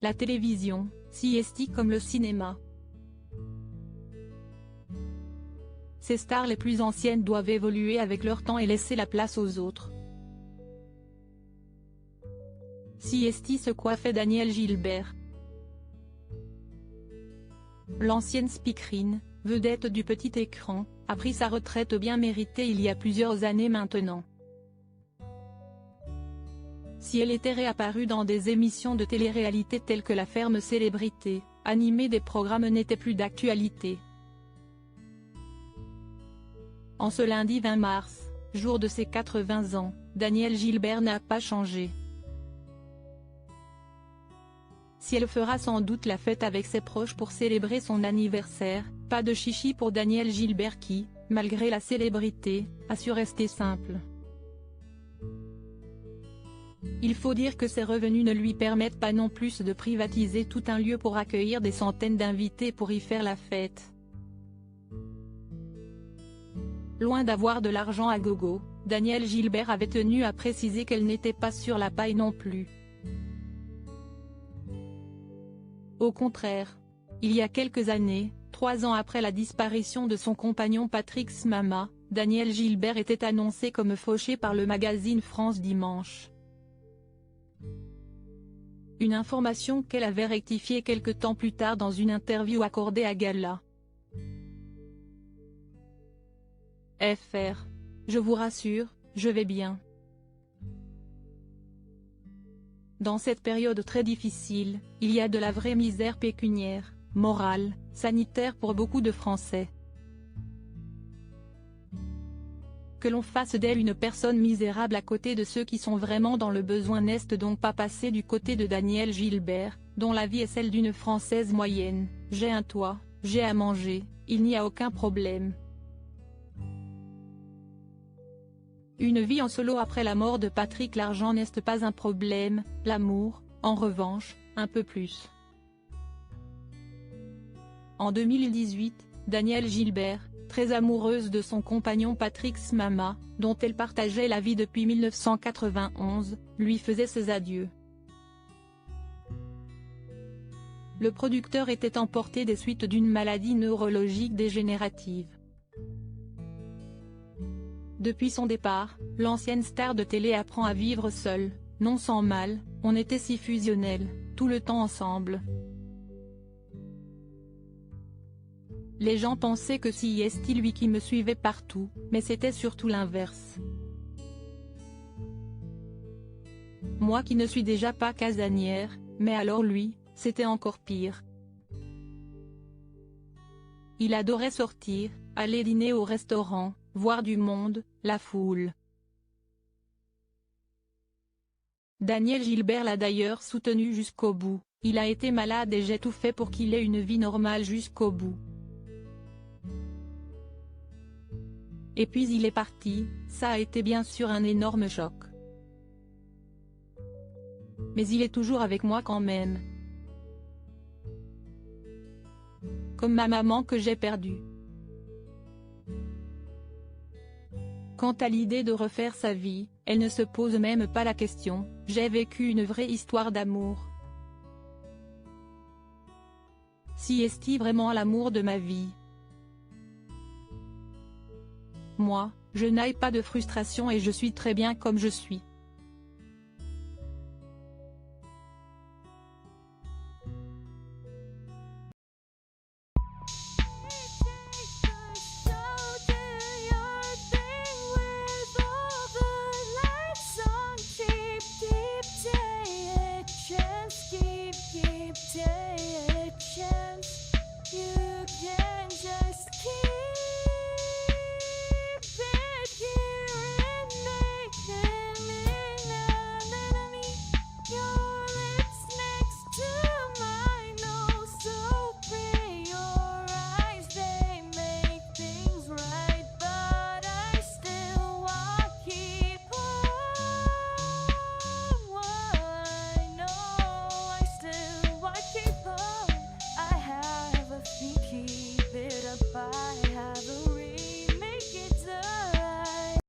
La télévision, si est comme le cinéma. Ces stars les plus anciennes doivent évoluer avec leur temps et laisser la place aux autres. Si est ce quoi fait Danielle Gilbert. L'ancienne speakerine, vedette du petit écran, a pris sa retraite bien méritée il y a plusieurs années maintenant. Si elle était réapparue dans des émissions de télé-réalité telles que La Ferme Célébrité, animer des programmes n'était plus d'actualité. En ce lundi 20 mars, jour de ses 80 ans, Danielle Gilbert n'a pas changé. Si elle fera sans doute la fête avec ses proches pour célébrer son anniversaire, pas de chichi pour Danielle Gilbert qui, malgré la célébrité, a su rester simple. Il faut dire que ses revenus ne lui permettent pas non plus de privatiser tout un lieu pour accueillir des centaines d'invités pour y faire la fête. Loin d'avoir de l'argent à gogo, Danielle Gilbert avait tenu à préciser qu'elle n'était pas sur la paille non plus. Au contraire. Il y a quelques années, 3 ans après la disparition de son compagnon Patrick Smama, Danielle Gilbert était annoncée comme fauchée par le magazine France Dimanche. Une information qu'elle avait rectifiée quelque temps plus tard dans une interview accordée à Gala. FR. Je vous rassure, je vais bien. Dans cette période très difficile, il y a de la vraie misère pécuniaire, morale, sanitaire pour beaucoup de Français. Que l'on fasse d'elle une personne misérable à côté de ceux qui sont vraiment dans le besoin n'est donc pas passé du côté de Danielle Gilbert, dont la vie est celle d'une Française moyenne. J'ai un toit, j'ai à manger, il n'y a aucun problème. Une vie en solo après la mort de Patrick. L'argent n'est pas un problème, l'amour, en revanche, un peu plus. En 2018, Danielle Gilbert, très amoureuse de son compagnon Patrick Smama, dont elle partageait la vie depuis 1991, lui faisait ses adieux. Le producteur était emporté des suites d'une maladie neurologique dégénérative. Depuis son départ, l'ancienne star de télé apprend à vivre seule, non sans mal. On était si fusionnels, tout le temps ensemble. Les gens pensaient que si est lui qui me suivait partout, mais c'était surtout l'inverse. Moi qui ne suis déjà pas casanière, mais alors lui, c'était encore pire. Il adorait sortir, aller dîner au restaurant, voir du monde, la foule. Danielle Gilbert l'a d'ailleurs soutenu jusqu'au bout. Il a été malade et j'ai tout fait pour qu'il ait une vie normale jusqu'au bout. Et puis il est parti, ça a été bien sûr un énorme choc. Mais il est toujours avec moi quand même. Comme ma maman que j'ai perdue. Quant à l'idée de refaire sa vie, elle ne se pose même pas la question. J'ai vécu une vraie histoire d'amour. Si est-il vraiment l'amour de ma vie? Moi, je n'ai pas de frustration et je suis très bien comme je suis.